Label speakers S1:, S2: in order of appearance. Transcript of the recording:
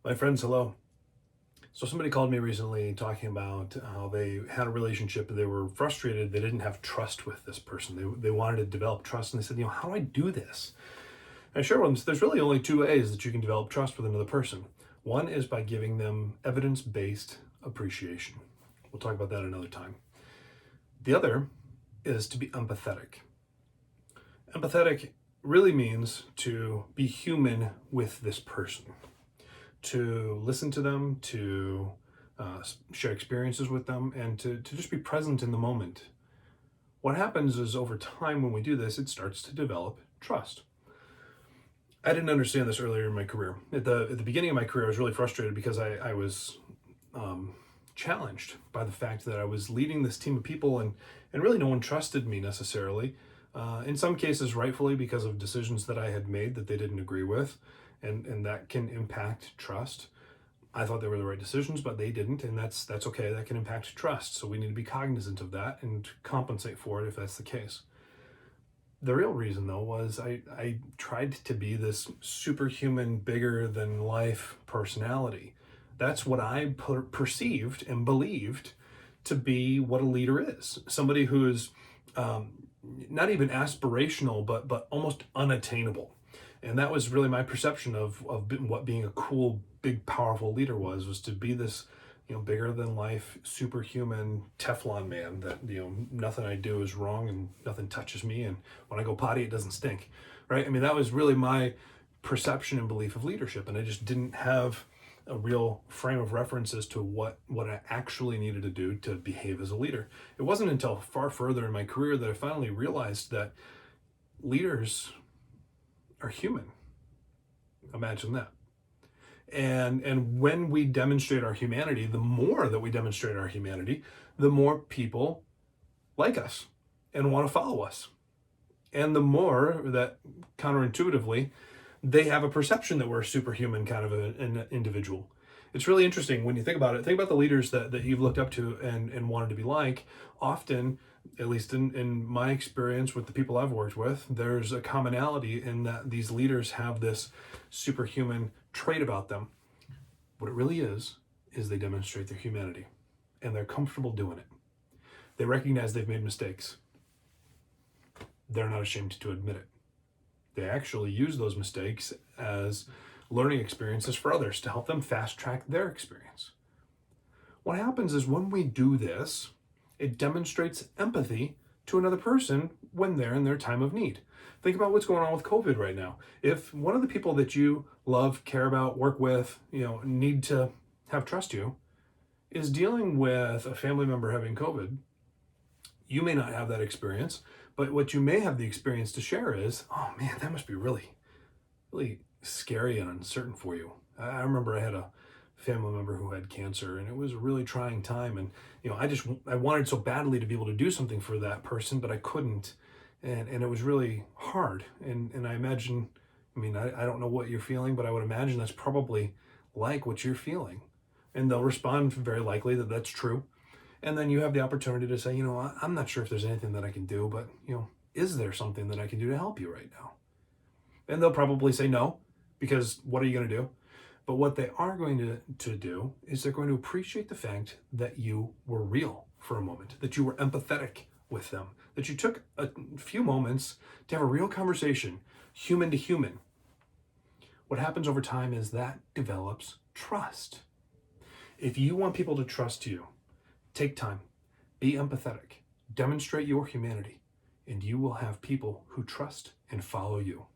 S1: My friends, hello. So somebody called me recently talking about how they had a relationship and they were frustrated. They didn't have trust with this person. They wanted to develop trust, and they said, how do I do this? And I shared with them, there's really only two ways that you can develop trust with another person. One is by giving them evidence-based appreciation. We'll talk about that another time. The other is to be empathetic. Empathetic really means to be human with this person, to listen to them, to share experiences with them, and to just be present in the moment. What happens is over time when we do this, it starts to develop trust. I didn't understand this earlier in my career. At the beginning of my career, I was really frustrated because I was challenged by the fact that I was leading this team of people and really no one trusted me necessarily. In some cases, rightfully, because of decisions that I had made that they didn't agree with, and that can impact trust. I thought they were the right decisions, but they didn't, and that's okay. That can impact trust, so we need to be cognizant of that and compensate for it if that's the case. The real reason, though, was I tried to be this superhuman, bigger than life personality. That's what I perceived and believed to be what a leader is. Somebody who's not even aspirational, but almost unattainable. And that was really my perception of what being a cool, big, powerful leader was to be this, bigger than life, superhuman Teflon man that, nothing I do is wrong and nothing touches me. And when I go potty, it doesn't stink, right? I mean, that was really my perception and belief of leadership. And I just didn't have a real frame of reference as to what I actually needed to do to behave as a leader. It wasn't until far further in my career that I finally realized that leaders are human. Imagine that. And when we demonstrate our humanity, the more that we demonstrate our humanity, the more people like us and want to follow us. And the more that counterintuitively, they have a perception that we're a superhuman kind of an individual. It's really interesting when you think about it. Think about the leaders that you've looked up to and wanted to be like. Often, at least in my experience with the people I've worked with, there's a commonality in that these leaders have this superhuman trait about them. What it really is they demonstrate their humanity, and they're comfortable doing it. They recognize they've made mistakes. They're not ashamed to admit it. They actually use those mistakes as learning experiences for others to help them fast track their experience. What happens is when we do this, it demonstrates empathy to another person when they're in their time of need. Think about what's going on with COVID right now. If one of the people that you love, care about, work with, need to have trust you, is dealing with a family member having COVID, you may not have that experience, but what you may have the experience to share is, oh man, that must be really, really scary and uncertain for you. I remember I had a family member who had cancer, and it was a really trying time. And, I wanted so badly to be able to do something for that person, but I couldn't. And it was really hard. And I imagine, I don't know what you're feeling, but I would imagine that's probably like what you're feeling. And they'll respond very likely that that's true. And then you have the opportunity to say, I'm not sure if there's anything that I can do, but, is there something that I can do to help you right now? And they'll probably say no, because what are you going to do? But what they are going to do is they're going to appreciate the fact that you were real for a moment, that you were empathetic with them, that you took a few moments to have a real conversation, human to human. What happens over time is that develops trust. If you want people to trust you, take time, be empathetic, demonstrate your humanity, and you will have people who trust and follow you.